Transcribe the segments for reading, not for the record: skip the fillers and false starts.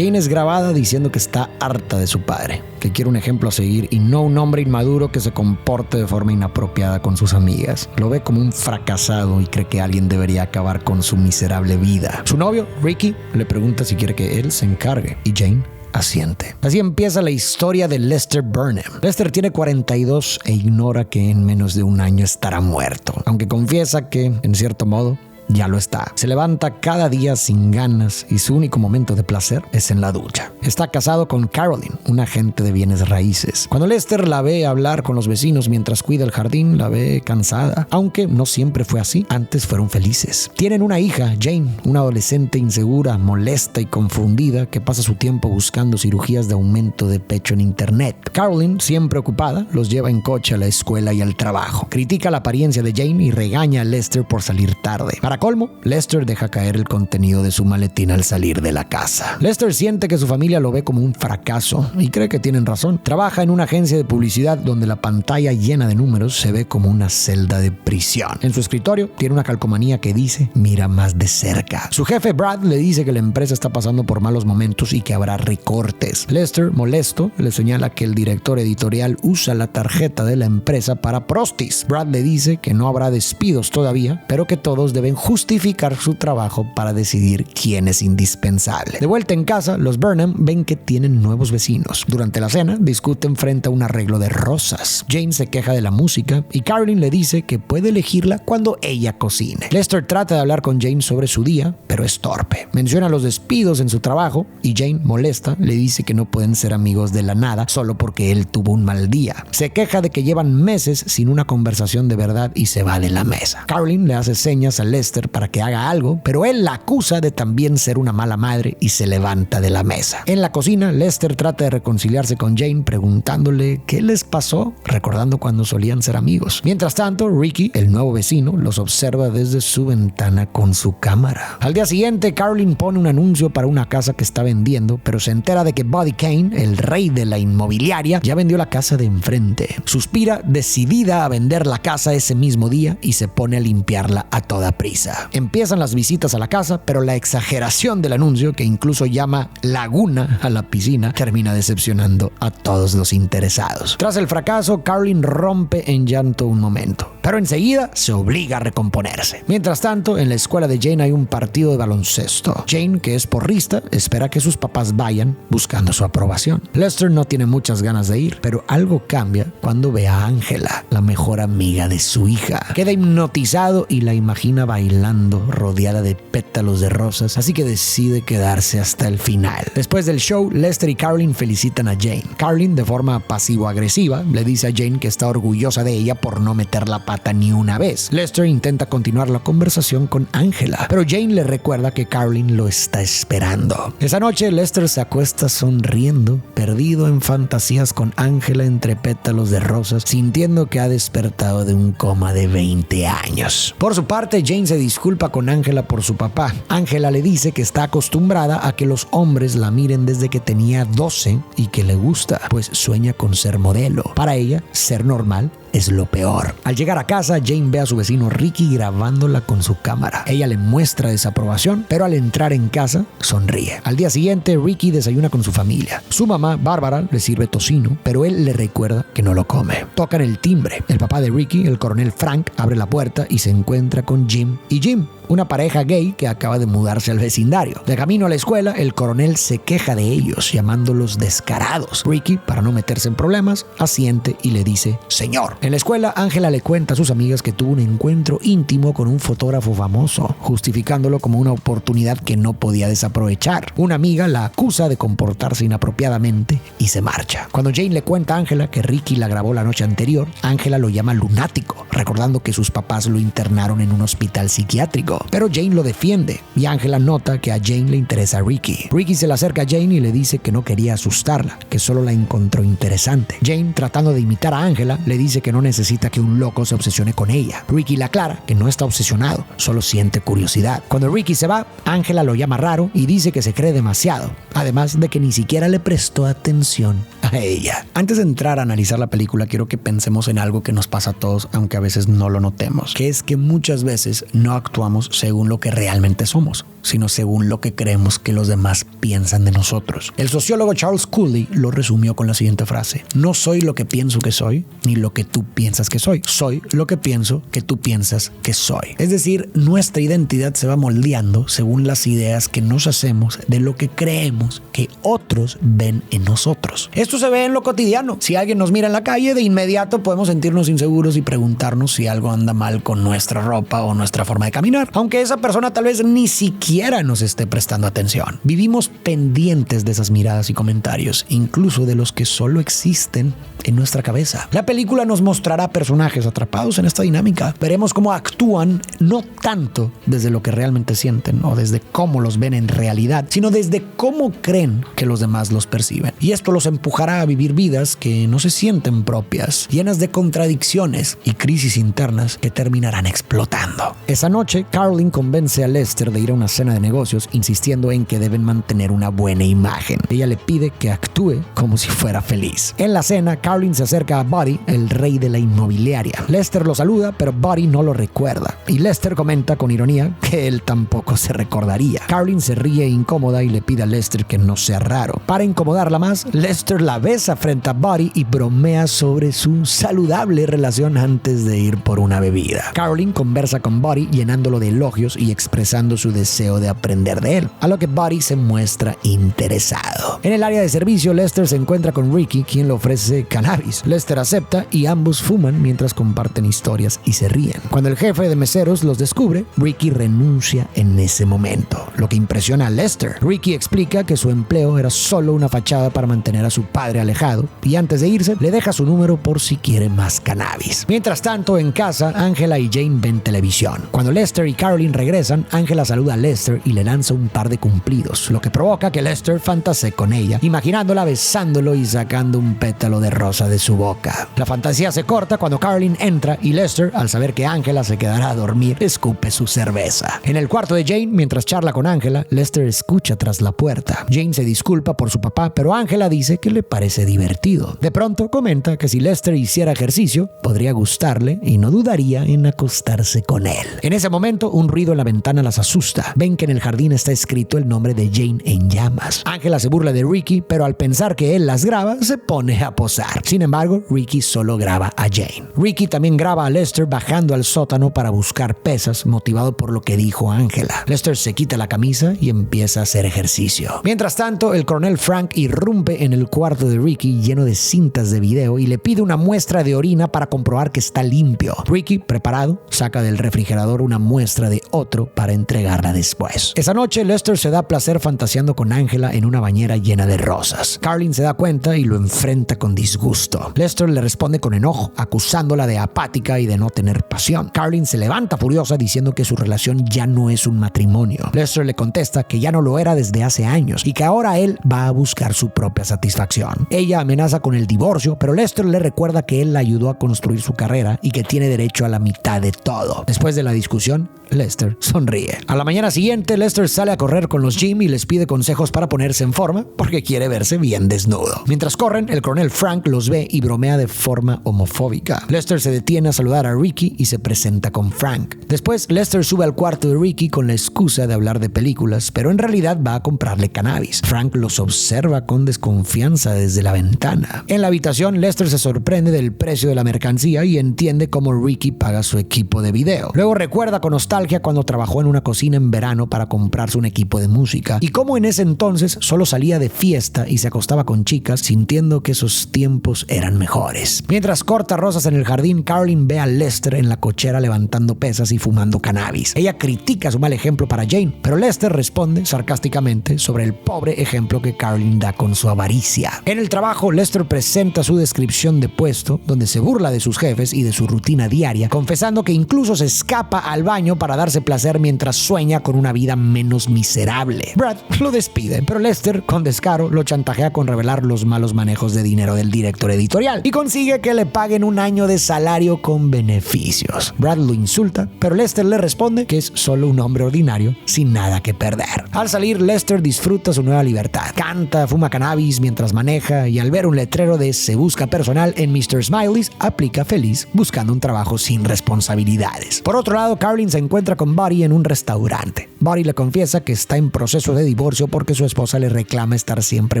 Jane es grabada diciendo que está harta de su padre, que quiere un ejemplo a seguir y no un hombre inmaduro que se comporte de forma inapropiada con sus amigas. Lo ve como un fracasado y cree que alguien debería acabar con su miserable vida. Su novio, Ricky, le pregunta si quiere que él se encargue y Jane asiente. Así empieza la historia de Lester Burnham. Lester tiene 42 e ignora que en menos de un año estará muerto, aunque confiesa que, en cierto modo, ya lo está. Se levanta cada día sin ganas y su único momento de placer es en la ducha. Está casado con Carolyn, una agente de bienes raíces. Cuando Lester la ve hablar con los vecinos mientras cuida el jardín, la ve cansada, aunque no siempre fue así. Antes fueron felices. Tienen una hija, Jane, una adolescente insegura, molesta y confundida que pasa su tiempo buscando cirugías de aumento de pecho en internet. Carolyn, siempre ocupada, los lleva en coche a la escuela y al trabajo. Critica la apariencia de Jane y regaña a Lester por salir tarde. Para colmo, Lester deja caer el contenido de su maletín al salir de la casa. Lester siente que su familia lo ve como un fracaso y cree que tienen razón. Trabaja en una agencia de publicidad donde la pantalla llena de números se ve como una celda de prisión. En su escritorio tiene una calcomanía que dice "mira más de cerca". Su jefe Brad le dice que la empresa está pasando por malos momentos y que habrá recortes. Lester, molesto, le señala que el director editorial usa la tarjeta de la empresa para prostis. Brad le dice que no habrá despidos todavía, pero que todos deben justificar su trabajo para decidir quién es indispensable. De vuelta en casa, los Burnham ven que tienen nuevos vecinos. Durante la cena, discuten frente a un arreglo de rosas. Jane se queja de la música y Carolyn le dice que puede elegirla cuando ella cocine. Lester trata de hablar con Jane sobre su día, pero es torpe. Menciona los despidos en su trabajo y Jane, molesta, le dice que no pueden ser amigos de la nada solo porque él tuvo un mal día. Se queja de que llevan meses sin una conversación de verdad y se va de la mesa. Carolyn le hace señas a Lester para que haga algo, pero él la acusa de también ser una mala madre y se levanta de la mesa. En la cocina, Lester trata de reconciliarse con Jane preguntándole qué les pasó, recordando cuando solían ser amigos. Mientras tanto, Ricky, el nuevo vecino, los observa desde su ventana con su cámara. Al día siguiente, Carolyn pone un anuncio para una casa que está vendiendo, pero se entera de que Buddy Kane, el rey de la inmobiliaria, ya vendió la casa de enfrente. Suspira, decidida a vender la casa ese mismo día y se pone a limpiarla a toda prisa. Empiezan las visitas a la casa, pero la exageración del anuncio, que incluso llama laguna a la piscina, termina decepcionando a todos los interesados. Tras el fracaso, Carolyn rompe en llanto un momento, pero enseguida se obliga a recomponerse. Mientras tanto, en la escuela de Jane hay un partido de baloncesto. Jane, que es porrista, espera que sus papás vayan buscando su aprobación. Lester no tiene muchas ganas de ir, pero algo cambia cuando ve a Angela, la mejor amiga de su hija. Queda hipnotizado y la imagina bailando rodeada de pétalos de rosas, así que decide quedarse hasta el final. Después del show, Lester y Carolyn felicitan a Jane. Carolyn, de forma pasivo-agresiva, le dice a Jane que está orgullosa de ella por no meter la pata ni una vez. Lester intenta continuar la conversación con Angela, pero Jane le recuerda que Carolyn lo está esperando. Esa noche, Lester se acuesta sonriendo, perdido en fantasías con Angela entre pétalos de rosas, sintiendo que ha despertado de un coma de 20 años. Por su parte, Jane se disculpa con Angela por su papá. Angela le dice que está acostumbrada a que los hombres la miren desde que tenía 12 y que le gusta, pues sueña con ser modelo. Para ella, ser normal es lo peor. Al llegar a casa, Jane ve a su vecino Ricky grabándola con su cámara. Ella le muestra desaprobación, pero al entrar en casa, sonríe. Al día siguiente, Ricky desayuna con su familia. Su mamá, Bárbara, le sirve tocino, pero él le recuerda que no lo come. Tocan el timbre. El papá de Ricky, el coronel Frank, abre la puerta y se encuentra con Jim y Jim, una pareja gay que acaba de mudarse al vecindario. De camino a la escuela, el coronel se queja de ellos, llamándolos descarados. Ricky, para no meterse en problemas, asiente y le dice "señor". En la escuela, Angela le cuenta a sus amigas que tuvo un encuentro íntimo con un fotógrafo famoso, justificándolo como una oportunidad que no podía desaprovechar. Una amiga la acusa de comportarse inapropiadamente y se marcha. Cuando Jane le cuenta a Angela que Ricky la grabó la noche anterior, Angela lo llama lunático, recordando que sus papás lo internaron en un hospital psiquiátrico. Pero Jane lo defiende y Angela nota que a Jane le interesa Ricky. Ricky se le acerca a Jane y le dice que no quería asustarla, que solo la encontró interesante. Jane, tratando de imitar a Angela, le dice que no necesita que un loco se obsesione con ella. Ricky le aclara que no está obsesionado, solo siente curiosidad. Cuando Ricky se va, Angela lo llama raro y dice que se cree demasiado, además de que ni siquiera le prestó atención a a ella. Antes de entrar a analizar la película, quiero que pensemos en algo que nos pasa a todos, aunque a veces no lo notemos, que es que muchas veces no actuamos según lo que realmente somos, sino según lo que creemos que los demás piensan de nosotros. El sociólogo Charles Cooley lo resumió con la siguiente frase: no soy lo que pienso que soy, ni lo que tú piensas que soy. Soy lo que pienso que tú piensas que soy. Es decir, nuestra identidad se va moldeando según las ideas que nos hacemos de lo que creemos que otros ven en nosotros. Esto se ve en lo cotidiano. Si alguien nos mira en la calle, de inmediato podemos sentirnos inseguros y preguntarnos si algo anda mal con nuestra ropa o nuestra forma de caminar, aunque esa persona tal vez ni siquiera nos esté prestando atención. Vivimos pendientes de esas miradas y comentarios, incluso de los que solo existen en nuestra cabeza. La película nos mostrará personajes atrapados en esta dinámica. Veremos cómo actúan no tanto desde lo que realmente sienten o desde cómo los ven en realidad, sino desde cómo creen que los demás los perciben. Y esto los empujará a vivir vidas que no se sienten propias, llenas de contradicciones y crisis internas que terminarán explotando. Esa noche, Caroline convence a Lester de ir a una cena de negocios, insistiendo en que deben mantener una buena imagen. Ella le pide que actúe como si fuera feliz. En la cena, Caroline se acerca a Buddy, el rey de la inmobiliaria. Lester lo saluda, pero Buddy no lo recuerda. Y Lester comenta con ironía que él tampoco se recordaría. Caroline se ríe incómoda y le pide a Lester que no sea raro. Para incomodarla más, Lester la besa frente a Buddy y bromea sobre su saludable relación antes de ir por una bebida. Caroline conversa con Buddy llenándolo de elogios y expresando su deseo de aprender de él, a lo que Buddy se muestra interesado. En el área de servicio, Lester se encuentra con Ricky, quien le ofrece cannabis. Lester acepta y ambos fuman mientras comparten historias y se ríen. Cuando el jefe de meseros los descubre, Ricky renuncia en ese momento, lo que impresiona a Lester. Ricky explica que su empleo era solo una fachada para mantener a su padre alejado y antes de irse le deja su número por si quiere más cannabis. Mientras tanto, en casa, Angela y Jane ven televisión. Cuando Lester y Caroline regresan, Angela saluda a Lester y le lanza un par de cumplidos, lo que provoca que Lester fantasee con ella, imaginándola besándolo y sacando un pétalo de rosa de su boca. La fantasía se corta cuando Caroline entra y Lester, al saber que Angela se quedará a dormir, escupe su cerveza. En el cuarto de Jane, mientras charla con Angela, Lester escucha tras la puerta. Jane se disculpa por su papá, pero Angela dice que le parece divertido. De pronto comenta que si Lester hiciera ejercicio, podría gustarle y no dudaría en acostarse con él. En ese momento, un ruido en la ventana las asusta. Ven que en el jardín está escrito el nombre de Jane en llamas. Angela se burla de Ricky, pero al pensar que él las graba, se pone a posar. Sin embargo, Ricky solo graba a Jane. Ricky también graba a Lester bajando al sótano para buscar pesas, motivado por lo que dijo Angela. Lester se quita la camisa y empieza a hacer ejercicio. Mientras tanto, el coronel Frank irrumpe en el cuarto de Ricky lleno de cintas de video y le pide una muestra de orina para comprobar que está limpio. Ricky, preparado, saca del refrigerador una muestra de otro para entregarla después. Esa noche, Lester se da placer fantaseando con Angela en una bañera llena de rosas. Caroline se da cuenta y lo enfrenta con disgusto. Lester le responde con enojo, acusándola de apática y de no tener pasión. Caroline se levanta furiosa diciendo que su relación ya no es un matrimonio. Lester le contesta que ya no lo era desde hace años y que ahora él va a buscar su propia satisfacción. Ella amenaza con el divorcio, pero Lester le recuerda que él la ayudó a construir su carrera y que tiene derecho a la mitad de todo. Después de la discusión, Lester sonríe. A la mañana siguiente, Lester sale a correr con los Jim y les pide consejos para ponerse en forma porque quiere verse bien desnudo. Mientras corren, el coronel Frank los ve y bromea de forma homofóbica. Lester se detiene a saludar a Ricky y se presenta con Frank. Después, Lester sube al cuarto de Ricky con la excusa de hablar de películas, pero en realidad va a comprarle cannabis. Frank los observa con desconfianza desde la ventana. En la habitación, Lester se sorprende del precio de la mercancía y entiende cómo Ricky paga su equipo de video. Luego recuerda con nostalgia cuando trabajó en una cocina en verano para comprarse un equipo de música y cómo en ese entonces solo salía de fiesta y se acostaba con chicas, sintiendo que esos tiempos eran mejores. Mientras corta rosas en el jardín, Caroline ve a Lester en la cochera levantando pesas y fumando cannabis. Ella critica su mal ejemplo para Jane, pero Lester responde sarcásticamente sobre el pobre ejemplo que Caroline da con su avaricia. En el trabajo, Lester presenta su descripción de puesto, donde se burla de sus jefes y de su rutina diaria, confesando que incluso se escapa al baño para darse placer mientras sueña con una vida menos miserable. Brad lo despide, pero Lester, con descaro, lo chantajea con revelar los malos manejos de dinero del director editorial y consigue que le paguen un año de salario con beneficios. Brad lo insulta, pero Lester le responde que es solo un hombre ordinario sin nada que perder. Al salir, Lester disfruta su nueva libertad. Canta, fuma cannabis mientras maneja pareja y al ver un letrero de "se busca personal" en Mr. Smiley's, aplica feliz buscando un trabajo sin responsabilidades. Por otro lado, Carolyn se encuentra con Buddy en un restaurante. Buddy le confiesa que está en proceso de divorcio porque su esposa le reclama estar siempre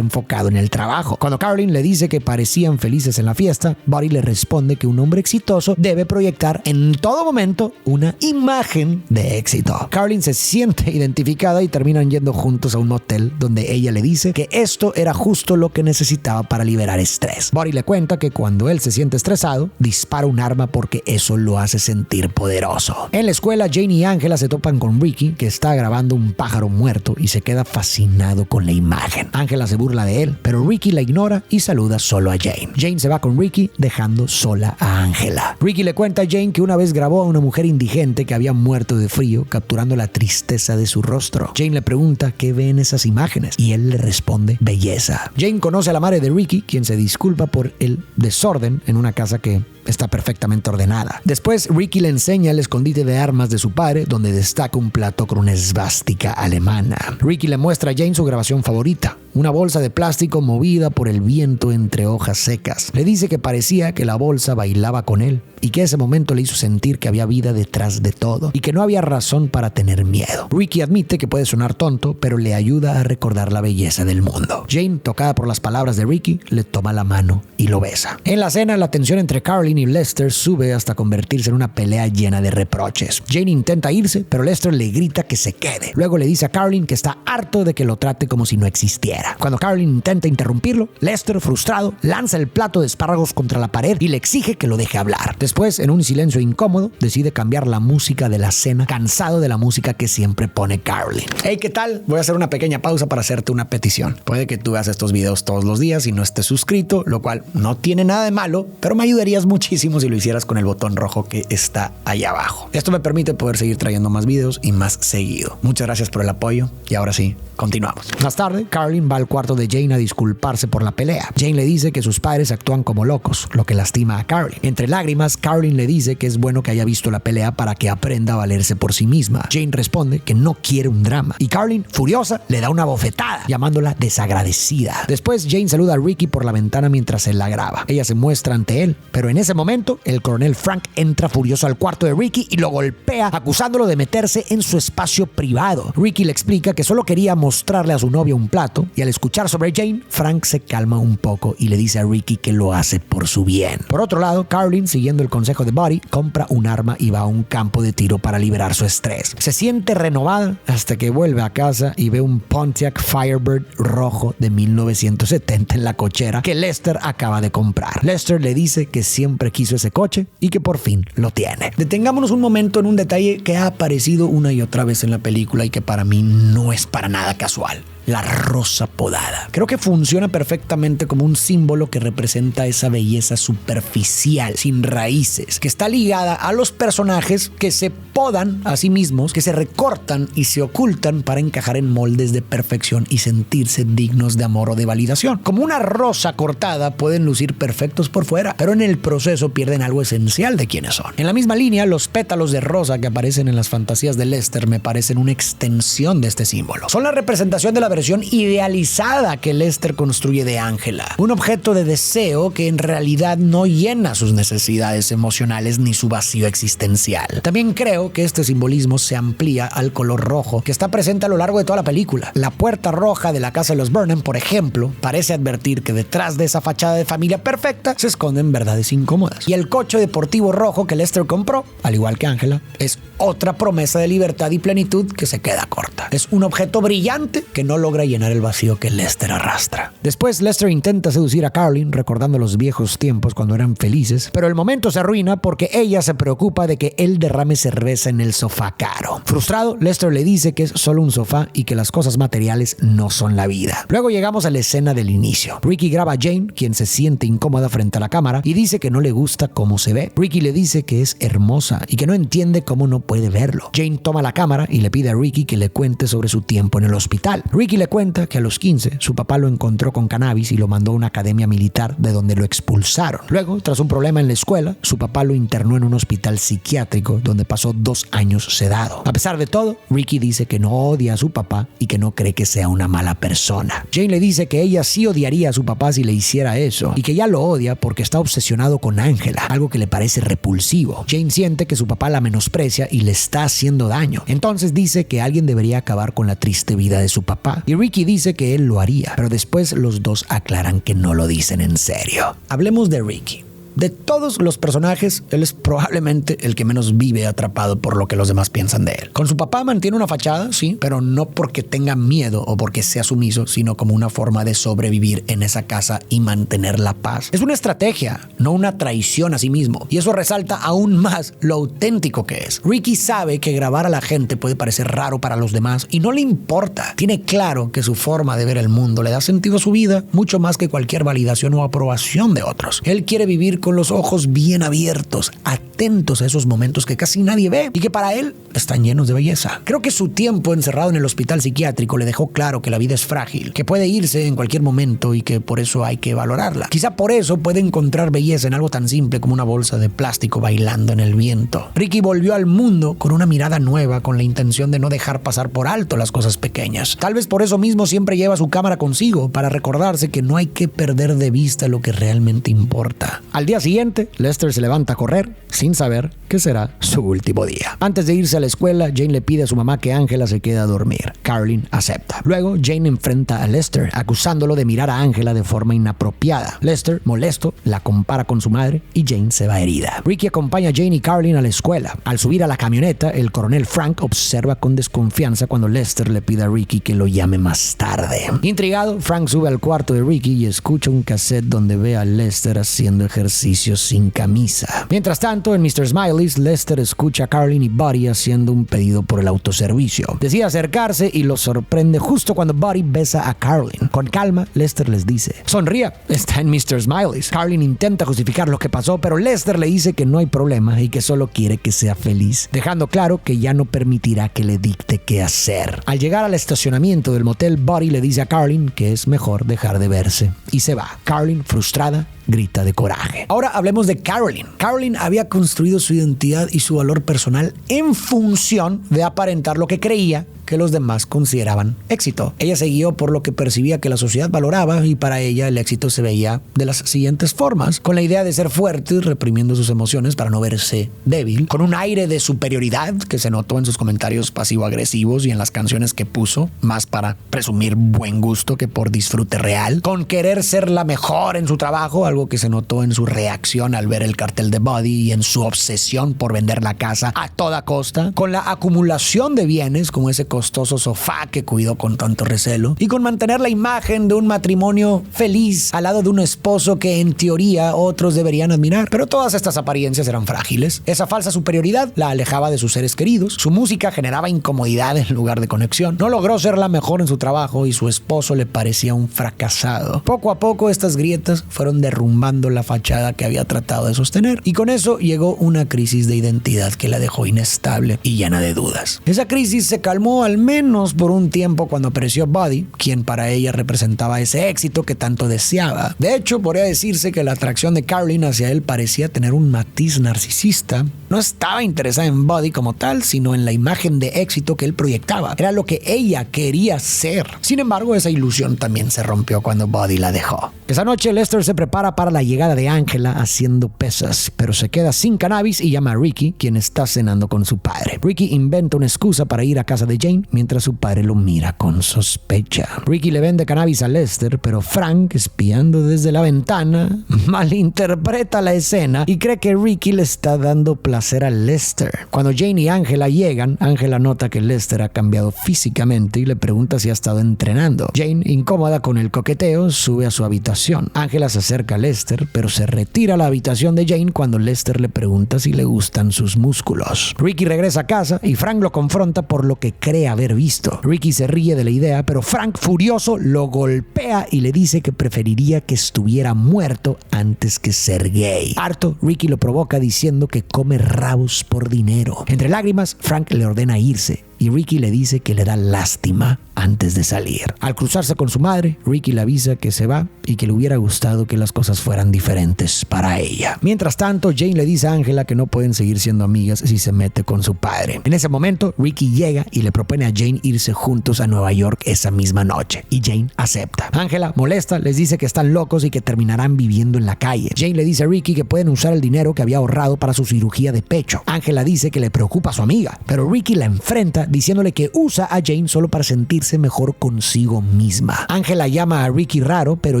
enfocado en el trabajo. Cuando Carolyn le dice que parecían felices en la fiesta, Buddy le responde que un hombre exitoso debe proyectar en todo momento una imagen de éxito. Carolyn se siente identificada y terminan yendo juntos a un motel donde ella le dice que esto era justo lo que necesitaba para liberar estrés. Buddy le cuenta que cuando él se siente estresado, dispara un arma porque eso lo hace sentir poderoso. En la escuela, Jane y Angela se topan con Ricky, que está grabando un pájaro muerto y se queda fascinado con la imagen. Angela se burla de él, pero Ricky la ignora y saluda solo a Jane. Jane se va con Ricky, dejando sola a Angela. Ricky le cuenta a Jane que una vez grabó a una mujer indigente que había muerto de frío, capturando la tristeza de su rostro. Jane le pregunta qué ve en esas imágenes y él le responde belleza. Jane conoce a la madre de Ricky, quien se disculpa por el desorden en una casa que está perfectamente ordenada. Después, Ricky le enseña el escondite de armas de su padre, donde destaca un plato con una esvástica alemana. Ricky le muestra a Jane su grabación favorita, una bolsa de plástico movida por el viento entre hojas secas. Le dice que parecía que la bolsa bailaba con él y que ese momento le hizo sentir que había vida detrás de todo y que no había razón para tener miedo. Ricky admite que puede sonar tonto, pero le ayuda a recordar la belleza del mundo. Jane, tocada por las palabras de Ricky, le toma la mano y lo besa. En la cena, la tensión entre Carolyn y Lester sube hasta convertirse en una pelea llena de reproches. Jane intenta irse, pero Lester le grita que se quede. Luego le dice a Carolyn que está harto de que lo trate como si no existiera. Cuando Carolyn intenta interrumpirlo, Lester, frustrado, lanza el plato de espárragos contra la pared y le exige que lo deje hablar. Después, en un silencio incómodo, decide cambiar la música de la cena, cansado de la música que siempre pone Carolyn. Hey, ¿qué tal? Voy a hacer una pequeña pausa para hacerte una petición. Puede que tú veas estos videos todos los días y no estés suscrito, lo cual no tiene nada de malo, pero me ayudarías muchísimo si lo hicieras con el botón rojo que está ahí abajo. Esto me permite poder seguir trayendo más videos y más seguido. Muchas gracias por el apoyo y ahora sí, continuamos. Más tarde, Carolyn va al cuarto de Jane a disculparse por la pelea. Jane le dice que sus padres actúan como locos, lo que lastima a Carolyn. Entre lágrimas, Carolyn le dice que es bueno que haya visto la pelea para que aprenda a valerse por sí misma. Jane responde que no quiere un drama y Carolyn, furiosa, le da una bofetada, llamándola desagradecida. Después, Jane saluda a Ricky por la ventana mientras él la graba. Ella se muestra ante él, pero en ese momento, el coronel Frank entra furioso al cuarto de Ricky y lo golpea, acusándolo de meterse en su espacio privado. Ricky le explica que solo quería mostrarle a su novia un plato y al escuchar sobre Jane, Frank se calma un poco y le dice a Ricky que lo hace por su bien. Por otro lado, Carolyn, siguiendo el consejo de Buddy, compra un arma y va a un campo de tiro para liberar su estrés. Se siente renovada hasta que vuelve a casa y ve un Pontiac Firebird rojo de 1970 en la cochera que Lester acaba de comprar. Lester le dice que siempre quiso ese coche y que por fin lo tiene. Detengámonos un momento en un detalle que ha aparecido una y otra vez en la película y que para mí no es para nada casual. La rosa podada. Creo que funciona perfectamente como un símbolo que representa esa belleza superficial, sin raíces, que está ligada a los personajes que se podan a sí mismos, que se recortan y se ocultan para encajar en moldes de perfección y sentirse dignos de amor o de validación. Como una rosa cortada, pueden lucir perfectos por fuera, pero en el proceso pierden algo esencial de quiénes son. En la misma línea, los pétalos de rosa que aparecen en las fantasías de Lester me parecen una extensión de este símbolo. Son la representación de la versión idealizada que Lester construye de Angela, un objeto de deseo que en realidad no llena sus necesidades emocionales ni su vacío existencial. También creo que este simbolismo se amplía al color rojo que está presente a lo largo de toda la película. La puerta roja de la casa de los Burnham, por ejemplo, parece advertir que detrás de esa fachada de familia perfecta se esconden verdades incómodas. Y el coche deportivo rojo que Lester compró, al igual que Angela, es otra promesa de libertad y plenitud que se queda corta. Es un objeto brillante que no logra llenar el vacío que Lester arrastra. Después, Lester intenta seducir a Carolyn, recordando los viejos tiempos cuando eran felices, pero el momento se arruina porque ella se preocupa de que él derrame cerveza en el sofá caro. Frustrado, Lester le dice que es solo un sofá y que las cosas materiales no son la vida. Luego llegamos a la escena del inicio. Ricky graba a Jane, quien se siente incómoda frente a la cámara, y dice que no le gusta cómo se ve. Ricky le dice que es hermosa y que no entiende cómo no puede verlo. Jane toma la cámara y le pide a Ricky que le cuente sobre su tiempo en el hospital. Ricky Ricky le cuenta que a los 15 su papá lo encontró con cannabis y lo mandó a una academia militar de donde lo expulsaron. Luego, tras un problema en la escuela, su papá lo internó en un hospital psiquiátrico donde pasó 2 años sedado. A pesar de todo, Ricky dice que no odia a su papá y que no cree que sea una mala persona. Jane le dice que ella sí odiaría a su papá si le hiciera eso y que ya lo odia porque está obsesionado con Angela, algo que le parece repulsivo. Jane siente que su papá la menosprecia y le está haciendo daño. Entonces dice que alguien debería acabar con la triste vida de su papá y Ricky dice que él lo haría, pero después los dos aclaran que no lo dicen en serio. Hablemos de Ricky. De todos los personajes, él es probablemente el que menos vive atrapado por lo que los demás piensan de él. Con su papá mantiene una fachada, sí, pero no porque tenga miedo o porque sea sumiso, sino como una forma de sobrevivir en esa casa y mantener la paz. Es una estrategia, no una traición a sí mismo. Y eso resalta aún más lo auténtico que es. Ricky sabe que grabar a la gente puede parecer raro para los demás y no le importa. Tiene claro que su forma de ver el mundo le da sentido a su vida mucho más que cualquier validación o aprobación de otros. Él quiere vivir con los ojos bien abiertos, atentos a esos momentos que casi nadie ve y que para él están llenos de belleza. Creo que su tiempo encerrado en el hospital psiquiátrico le dejó claro que la vida es frágil, que puede irse en cualquier momento y que por eso hay que valorarla. Quizá por eso puede encontrar belleza en algo tan simple como una bolsa de plástico bailando en el viento. Ricky volvió al mundo con una mirada nueva, con la intención de no dejar pasar por alto las cosas pequeñas. Tal vez por eso mismo siempre lleva su cámara consigo, para recordarse que no hay que perder de vista lo que realmente importa. Al día siguiente, Lester se levanta a correr sin saber que será su último día. Antes de irse a la escuela, Jane le pide a su mamá que Angela se quede a dormir. Carolyn acepta. Luego, Jane enfrenta a Lester, acusándolo de mirar a Angela de forma inapropiada. Lester, molesto, la compara con su madre y Jane se va herida. Ricky acompaña a Jane y Carolyn a la escuela. Al subir a la camioneta, el coronel Frank observa con desconfianza cuando Lester le pide a Ricky que lo llame más tarde. Intrigado, Frank sube al cuarto de Ricky y escucha un cassette donde ve a Lester haciendo ejercicios sin camisa. Mientras tanto, en Mr. Smiley's, Lester escucha a Carolyn y Buddy haciendo un pedido por el autoservicio. Decide acercarse y lo sorprende justo cuando Buddy besa a Carolyn. Con calma, Lester les dice: sonría, está en Mr. Smiley's. Carolyn intenta justificar lo que pasó, pero Lester le dice que no hay problema y que solo quiere que sea feliz, dejando claro que ya no permitirá que le dicte qué hacer. Al llegar al estacionamiento del motel, Buddy le dice a Carolyn que es mejor dejar de verse y se va. Carolyn, frustrada, grita de coraje. Ahora hablemos de Carolyn. Carolyn había construido su identidad y su valor personal en función de aparentar lo que creía que los demás consideraban éxito. Ella se guió por lo que percibía que la sociedad valoraba y para ella el éxito se veía de las siguientes formas: con la idea de ser fuerte, reprimiendo sus emociones para no verse débil, con un aire de superioridad que se notó en sus comentarios pasivo-agresivos y en las canciones que puso, más para presumir buen gusto que por disfrute real, con querer ser la mejor en su trabajo, algo que se notó en su reacción al ver el cartel de Buddy y en su obsesión por vender la casa a toda costa, con la acumulación de bienes como ese costoso sofá que cuidó con tanto recelo y con mantener la imagen de un matrimonio feliz al lado de un esposo que en teoría otros deberían admirar. Pero todas estas apariencias eran frágiles. Esa falsa superioridad la alejaba de sus seres queridos. Su música generaba incomodidad en lugar de conexión. No logró ser la mejor en su trabajo y su esposo le parecía un fracasado. Poco a poco estas grietas fueron derrumbando la fachada que había tratado de sostener y con eso llegó una crisis de identidad que la dejó inestable y llena de dudas. Esa crisis se calmó al menos por un tiempo cuando apareció Buddy, quien para ella representaba ese éxito que tanto deseaba. De hecho, podría decirse que la atracción de Carolyn hacia él parecía tener un matiz narcisista. No estaba interesada en Buddy como tal, sino en la imagen de éxito que él proyectaba. Era lo que ella quería ser. Sin embargo, esa ilusión también se rompió cuando Buddy la dejó. Esa noche, Lester se prepara para la llegada de Angela haciendo pesas, pero se queda sin cannabis y llama a Ricky, quien está cenando con su padre. Ricky inventa una excusa para ir a casa de Jane mientras su padre lo mira con sospecha. Ricky le vende cannabis a Lester, pero Frank, espiando desde la ventana, malinterpreta la escena y cree que Ricky le está dando placer a Lester. Cuando Jane y Angela llegan, Angela nota que Lester ha cambiado físicamente y le pregunta si ha estado entrenando. Jane, incómoda con el coqueteo, sube a su habitación. Angela se acerca a Lester, pero se retira a la habitación de Jane cuando Lester le pregunta si le gustan sus músculos. Ricky regresa a casa y Frank lo confronta por lo que cree haber visto. Ricky se ríe de la idea, pero Frank, furioso, lo golpea y le dice que preferiría que estuviera muerto antes que ser gay. Harto, Ricky lo provoca diciendo que come rabos por dinero. Entre lágrimas, Frank le ordena irse y Ricky le dice que le da lástima antes de salir. Al cruzarse con su madre, Ricky le avisa que se va y que le hubiera gustado que las cosas fueran diferentes para ella. Mientras tanto, Jane le dice a Angela que no pueden seguir siendo amigas si se mete con su padre. En ese momento, Ricky llega y le propone a Jane irse juntos a Nueva York esa misma noche, y Jane acepta. Angela, molesta, les dice que están locos y que terminarán viviendo en la calle. Jane le dice a Ricky que pueden usar el dinero que había ahorrado para su cirugía de pecho. Angela dice que le preocupa a su amiga, pero Ricky la enfrenta diciéndole que usa a Jane solo para sentirse mejor consigo misma. Angela llama a Ricky raro, pero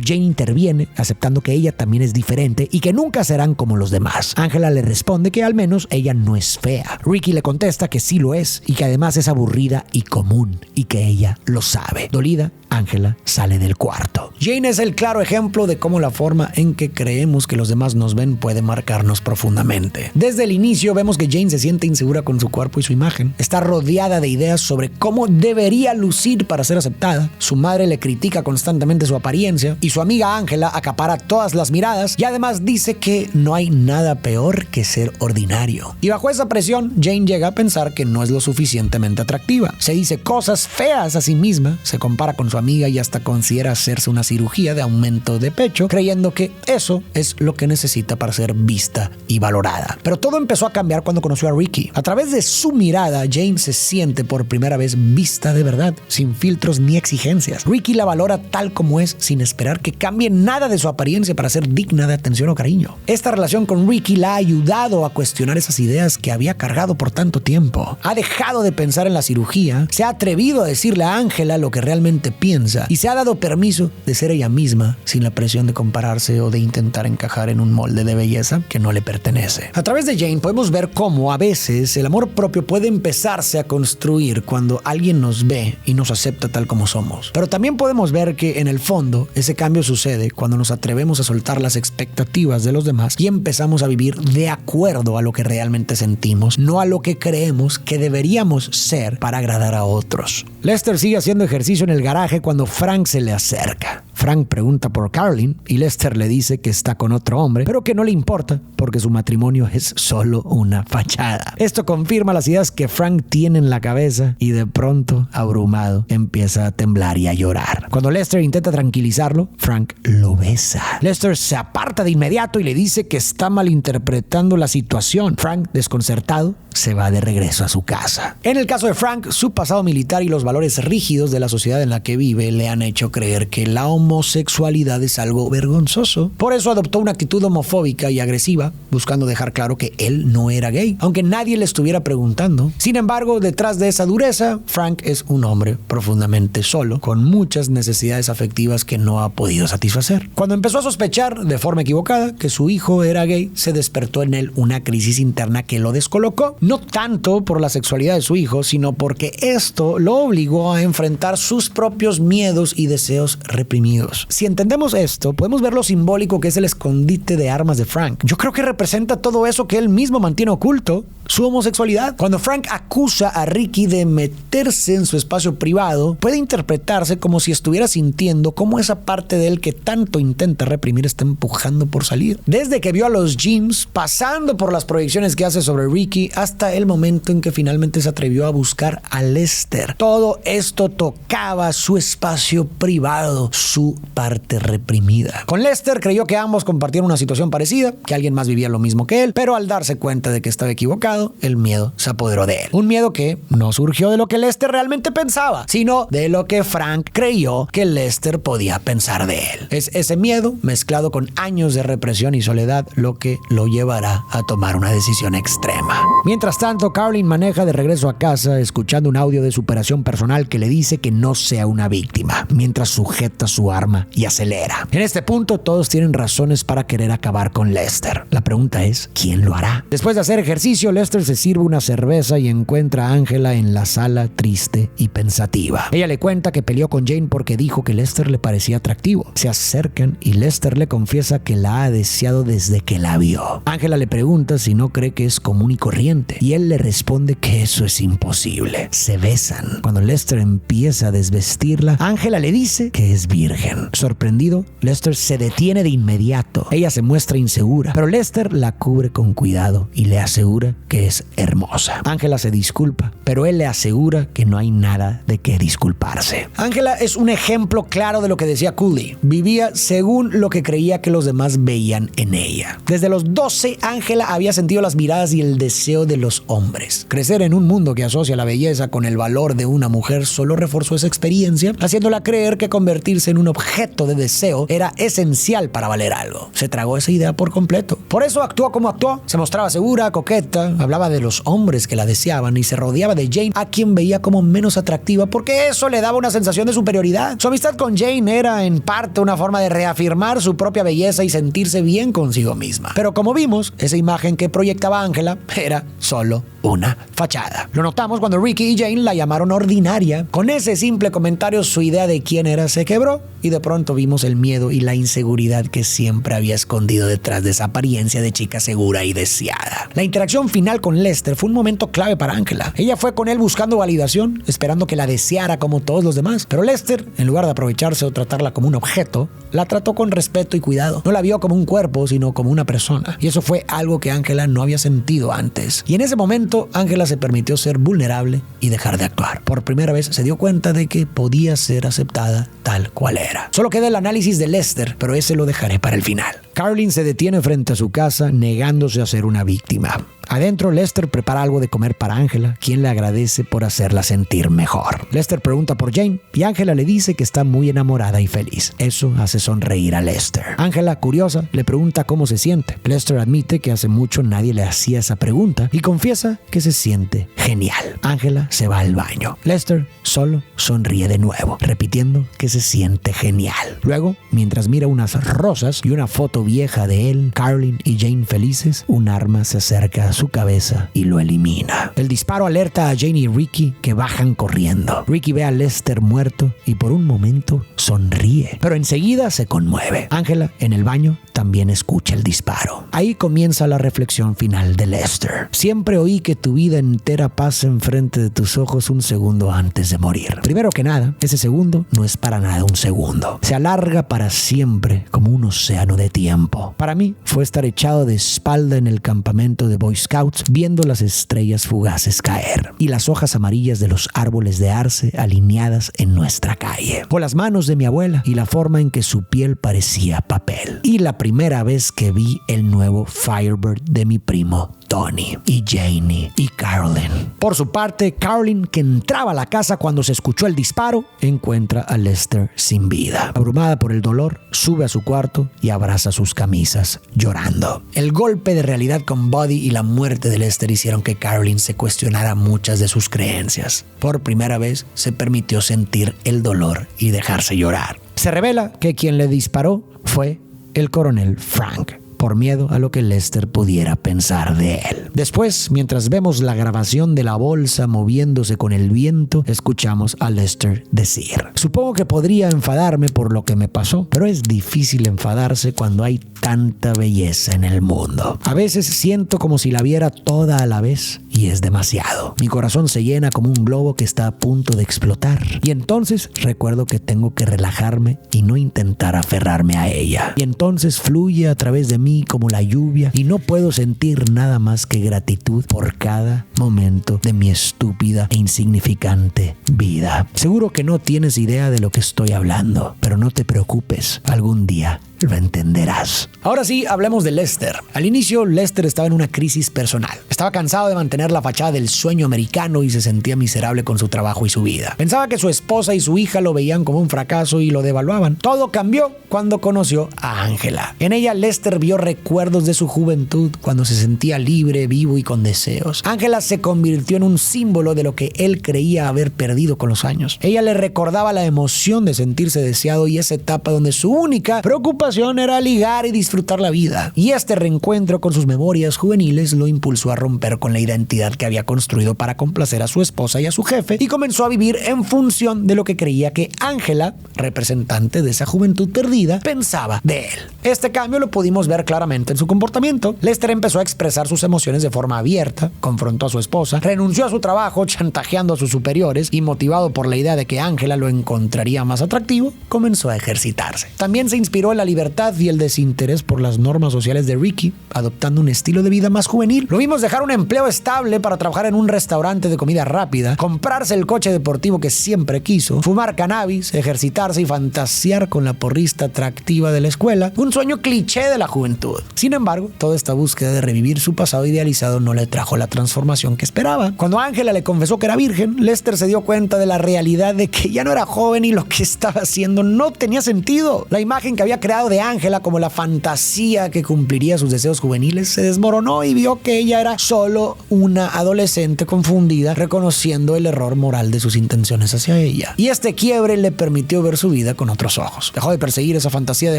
Jane interviene, aceptando que ella también es diferente y que nunca serán como los demás. Angela le responde que al menos ella no es fea. Ricky le contesta que sí lo es y que además es aburrida y común y que ella lo sabe. Dolida, Angela sale del cuarto. Jane es el claro ejemplo de cómo la forma en que creemos que los demás nos ven puede marcarnos profundamente. Desde el inicio vemos que Jane se siente insegura con su cuerpo y su imagen. Está rodeada de ideas sobre cómo debería lucir para ser aceptada. Su madre le critica constantemente su apariencia y su amiga Angela acapara todas las miradas y además dice que no hay nada peor que ser ordinario. Y bajo esa presión, Jane llega a pensar que no es lo suficientemente atractiva. Se dice cosas feas a sí misma, se compara con su amiga y hasta considera hacerse una cirugía de aumento de pecho, creyendo que eso es lo que necesita para ser vista y valorada. Pero todo empezó a cambiar cuando conoció a Ricky. A través de su mirada, Jane se siente por primera vez vista de verdad, sin filtros ni exigencias. Ricky la valora tal como es, sin esperar que cambie nada de su apariencia para ser digna de atención o cariño. Esta relación con Ricky la ha ayudado a cuestionar esas ideas que había cargado por tanto tiempo. Ha dejado de pensar en la cirugía, se ha atrevido a decirle a Angela lo que realmente piensa y se ha dado permiso de ser ella misma sin la presión de compararse o de intentar encajar en un molde de belleza que no le pertenece. A través de Jane podemos ver cómo a veces el amor propio puede empezarse a construir cuando alguien nos ve y nos acepta tal como somos. Pero también podemos ver que en el fondo ese cambio sucede cuando nos atrevemos a soltar las expectativas de los demás y empezamos a vivir de acuerdo a lo que realmente sentimos, no a lo que creemos que deberíamos ser para agradar a otros. Lester sigue haciendo ejercicio en el garaje cuando Frank se le acerca. Frank pregunta por Caroline y Lester le dice que está con otro hombre, pero que no le importa porque su matrimonio es solo una fachada. Esto confirma las ideas que Frank tiene en la cabeza y de pronto, abrumado, empieza a temblar y a llorar. Cuando Lester intenta tranquilizarlo, Frank lo besa. Lester se aparta de inmediato y le dice que está malinterpretando la situación. Frank, desconcertado, se va de regreso a su casa. En el caso de Frank, su pasado militar y los valores rígidos de la sociedad en la que vive le han hecho creer que la homosexualidad es algo vergonzoso. Por eso adoptó una actitud homofóbica y agresiva, buscando dejar claro que él no era gay, aunque nadie le estuviera preguntando. Sin embargo, detrás de esa dureza, Frank es un hombre profundamente solo, con muchas necesidades afectivas que no ha podido satisfacer. Cuando empezó a sospechar, de forma equivocada, que su hijo era gay, se despertó en él una crisis interna que lo descolocó. No tanto por la sexualidad de su hijo, sino porque esto lo obligó a enfrentar sus propios miedos y deseos reprimidos. Si entendemos esto, podemos ver lo simbólico que es el escondite de armas de Frank. Yo creo que representa todo eso que él mismo mantiene oculto, su homosexualidad. Cuando Frank acusa a Ricky de meterse en su espacio privado, puede interpretarse como si estuviera sintiendo cómo esa parte de él que tanto intenta reprimir está empujando por salir. Desde que vio a los Jims, pasando por las proyecciones que hace sobre Ricky, hasta el momento en que finalmente se atrevió a buscar a Lester. Todo esto tocaba su espacio privado, su parte reprimida. Con Lester creyó que ambos compartían una situación parecida, que alguien más vivía lo mismo que él, pero al darse cuenta de que estaba equivocado, el miedo se apoderó de él. Un miedo que no surgió de lo que Lester realmente pensaba, sino de lo que Frank creyó que Lester podía pensar de él. Es ese miedo, mezclado con años de represión y soledad, lo que lo llevará a tomar una decisión extrema. Mientras tanto, Caroline maneja de regreso a casa, escuchando un audio de superación personal que le dice que no sea una víctima, mientras sujeta su arma y acelera. En este punto, todos tienen razones para querer acabar con Lester. La pregunta es, ¿quién lo hará? Después de hacer ejercicio, Lester se sirve una cerveza y encuentra a Angela en la sala triste y pensativa. Ella le cuenta que peleó con Jane porque dijo que Lester le parecía atractivo. Se acercan y Lester le confiesa que la ha deseado desde que la vio. Angela le pregunta si no cree que es común y corriente y él le responde que eso es imposible. Se besan. Cuando Lester empieza a desvestirla, Angela le dice que es virgen. emergen. Sorprendido, Lester se detiene de inmediato. Ella se muestra insegura, pero Lester la cubre con cuidado y le asegura que es hermosa. Angela se disculpa, pero él le asegura que no hay nada de qué disculparse. Angela es un ejemplo claro de lo que decía Cooley. Vivía según lo que creía que los demás veían en ella. Desde los 12, Angela había sentido las miradas y el deseo de los hombres. Crecer en un mundo que asocia la belleza con el valor de una mujer solo reforzó esa experiencia, haciéndola creer que convertirse en un objeto de deseo era esencial para valer algo. Se tragó esa idea por completo. Por eso actuó como actuó. Se mostraba segura, coqueta, hablaba de los hombres que la deseaban y se rodeaba de Jane, a quien veía como menos atractiva porque eso le daba una sensación de superioridad. Su amistad con Jane era en parte una forma de reafirmar su propia belleza y sentirse bien consigo misma. Pero como vimos, esa imagen que proyectaba Angela era solo una fachada. Lo notamos cuando Ricky y Jane la llamaron ordinaria. Con ese simple comentario su idea de quién era se quebró y de pronto vimos el miedo y la inseguridad que siempre había escondido detrás de esa apariencia de chica segura y deseada. La interacción final con Lester fue un momento clave para Angela. Ella fue con él buscando validación, esperando que la deseara como todos los demás, pero Lester, en lugar de aprovecharse o tratarla como un objeto, la trató con respeto y cuidado. No la vio como un cuerpo, sino como una persona. Y eso fue algo que Angela no había sentido antes. Y en ese momento, Angela se permitió ser vulnerable y dejar de actuar. Por primera vez se dio cuenta de que podía ser aceptada tal cual era. Solo queda el análisis de Lester, pero ese lo dejaré para el final. Carolyn se detiene frente a su casa, negándose a ser una víctima. Adentro, Lester prepara algo de comer para Angela, quien le agradece por hacerla sentir mejor. Lester pregunta por Jane y Angela le dice que está muy enamorada y feliz. Eso hace sonreír a Lester. Angela, curiosa, le pregunta cómo se siente. Lester admite que hace mucho nadie le hacía esa pregunta y confiesa que se siente genial. Angela se va al baño. Lester solo sonríe de nuevo, repitiendo que se siente genial. Luego, mientras mira unas rosas y una foto vieja de él, Carolyn y Jane felices, un arma se acerca a su cabeza y lo elimina. El disparo alerta a Jane y Ricky, que bajan corriendo. Ricky ve a Lester muerto y por un momento sonríe, pero enseguida se conmueve. Angela, en el baño, también escucha el disparo. Ahí comienza la reflexión final de Lester. Siempre oí que tu vida entera pasa enfrente de tus ojos un segundo antes de morir. Primero que nada, ese segundo no es para nada un segundo. Se alarga para siempre como un océano de tiempo. Para mí fue estar echado de espalda en el campamento de Boy Scouts viendo las estrellas fugaces caer y las hojas amarillas de los árboles de arce alineadas en nuestra calle. O las manos de mi abuela y la forma en que su piel parecía papel. Y la primera vez que vi el nuevo Firebird de mi primo Tony y Janie y Carolyn. Por su parte, Carolyn, que entraba a la casa cuando se escuchó el disparo, encuentra a Lester sin vida. Abrumada por el dolor, sube a su cuarto y abraza sus camisas, llorando. El golpe de realidad con Buddy y la muerte de Lester hicieron que Carolyn se cuestionara muchas de sus creencias. Por primera vez, se permitió sentir el dolor y dejarse llorar. Se revela que quien le disparó fue el coronel Frank, por miedo a lo que Lester pudiera pensar de él. Después, mientras vemos la grabación de la bolsa moviéndose con el viento, escuchamos a Lester decir: supongo que podría enfadarme por lo que me pasó, pero es difícil enfadarse cuando hay tanta belleza en el mundo. A veces siento como si la viera toda a la vez y es demasiado. Mi corazón se llena como un globo que está a punto de explotar. Y entonces recuerdo que tengo que relajarme y no intentar aferrarme a ella. Y entonces fluye a través de mí como la lluvia y no puedo sentir nada más que gratitud por cada momento de mi estúpida e insignificante vida. Seguro que no tienes idea de lo que estoy hablando, pero no te preocupes, algún día lo entenderás. Ahora sí, hablemos de Lester. Al inicio, Lester estaba en una crisis personal. Estaba cansado de mantener la fachada del sueño americano y se sentía miserable con su trabajo y su vida. Pensaba que su esposa y su hija lo veían como un fracaso y lo devaluaban. Todo cambió cuando conoció a Angela. En ella, Lester vio recuerdos de su juventud, cuando se sentía libre, vivo y con deseos. Angela se convirtió en un símbolo de lo que él creía haber perdido con los años. Ella le recordaba la emoción de sentirse deseado y esa etapa donde su única preocupación motivación era ligar y disfrutar la vida. Y este reencuentro con sus memorias juveniles lo impulsó a romper con la identidad que había construido para complacer a su esposa y a su jefe, y comenzó a vivir en función de lo que creía que Angela, representante de esa juventud perdida, pensaba de él. Este cambio lo pudimos ver claramente en su comportamiento. Lester empezó a expresar sus emociones de forma abierta, confrontó a su esposa, renunció a su trabajo chantajeando a sus superiores y, motivado por la idea de que Angela lo encontraría más atractivo, comenzó a ejercitarse. También se inspiró en la libertad y el desinterés por las normas sociales de Ricky, adoptando un estilo de vida más juvenil. Lo vimos dejar un empleo estable para trabajar en un restaurante de comida rápida, comprarse el coche deportivo que siempre quiso, fumar cannabis, ejercitarse y fantasear con la porrista atractiva de la escuela, un sueño cliché de la juventud. Sin embargo, toda esta búsqueda de revivir su pasado idealizado no le trajo la transformación que esperaba. Cuando Angela le confesó que era virgen, Lester se dio cuenta de la realidad de que ya no era joven y lo que estaba haciendo no tenía sentido. La imagen que había creado de Angela como la fantasía que cumpliría sus deseos juveniles se desmoronó y vio que ella era solo una adolescente confundida, reconociendo el error moral de sus intenciones hacia ella. Y este quiebre le permitió ver su vida con otros ojos. Dejó de perseguir esa fantasía de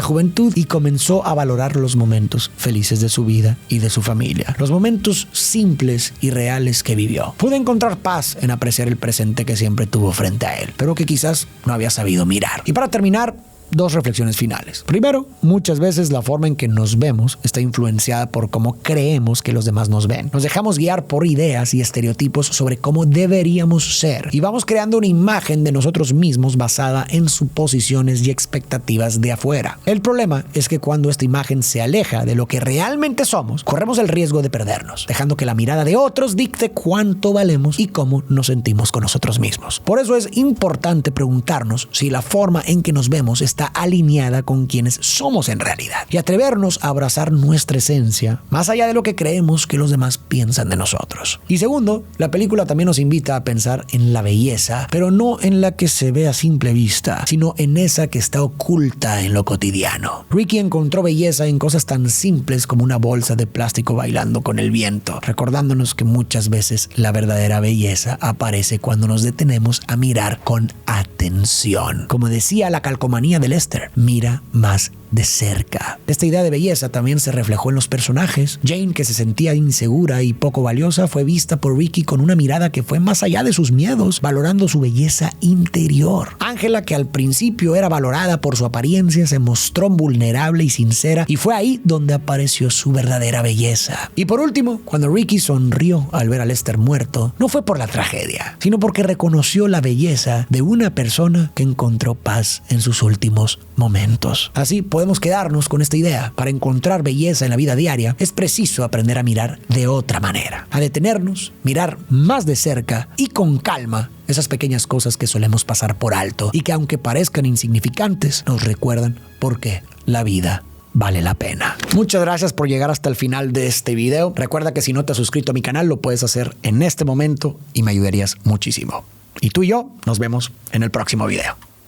juventud y comenzó a valorar los momentos felices de su vida y de su familia. Los momentos simples y reales que vivió. Pudo encontrar paz en apreciar el presente que siempre tuvo frente a él, pero que quizás no había sabido mirar. Y para terminar, dos reflexiones finales. Primero, muchas veces la forma en que nos vemos está influenciada por cómo creemos que los demás nos ven. Nos dejamos guiar por ideas y estereotipos sobre cómo deberíamos ser y vamos creando una imagen de nosotros mismos basada en suposiciones y expectativas de afuera. El problema es que cuando esta imagen se aleja de lo que realmente somos, corremos el riesgo de perdernos, dejando que la mirada de otros dicte cuánto valemos y cómo nos sentimos con nosotros mismos. Por eso es importante preguntarnos si la forma en que nos vemos está alineada con quienes somos en realidad y atrevernos a abrazar nuestra esencia más allá de lo que creemos que los demás piensan de nosotros. Y segundo, la película también nos invita a pensar en la belleza, pero no en la que se ve a simple vista, sino en esa que está oculta en lo cotidiano. Ricky encontró belleza en cosas tan simples como una bolsa de plástico bailando con el viento, recordándonos que muchas veces la verdadera belleza aparece cuando nos detenemos a mirar con atención. Como decía la calcomanía de Lester, mira más de cerca. Esta idea de belleza también se reflejó en los personajes. Jane, que se sentía insegura y poco valiosa, fue vista por Ricky con una mirada que fue más allá de sus miedos, valorando su belleza interior. Angela, que al principio era valorada por su apariencia, se mostró vulnerable y sincera, y fue ahí donde apareció su verdadera belleza. Y por último, cuando Ricky sonrió al ver a Lester muerto, no fue por la tragedia, sino porque reconoció la belleza de una persona que encontró paz en sus últimos momentos. Así podemos quedarnos con esta idea. Para encontrar belleza en la vida diaria, es preciso aprender a mirar de otra manera, a detenernos, mirar más de cerca y con calma esas pequeñas cosas que solemos pasar por alto y que, aunque parezcan insignificantes, nos recuerdan por qué la vida vale la pena. Muchas gracias por llegar hasta el final de este video. Recuerda que si no te has suscrito a mi canal, lo puedes hacer en este momento y me ayudarías muchísimo. Y tú y yo nos vemos en el próximo video.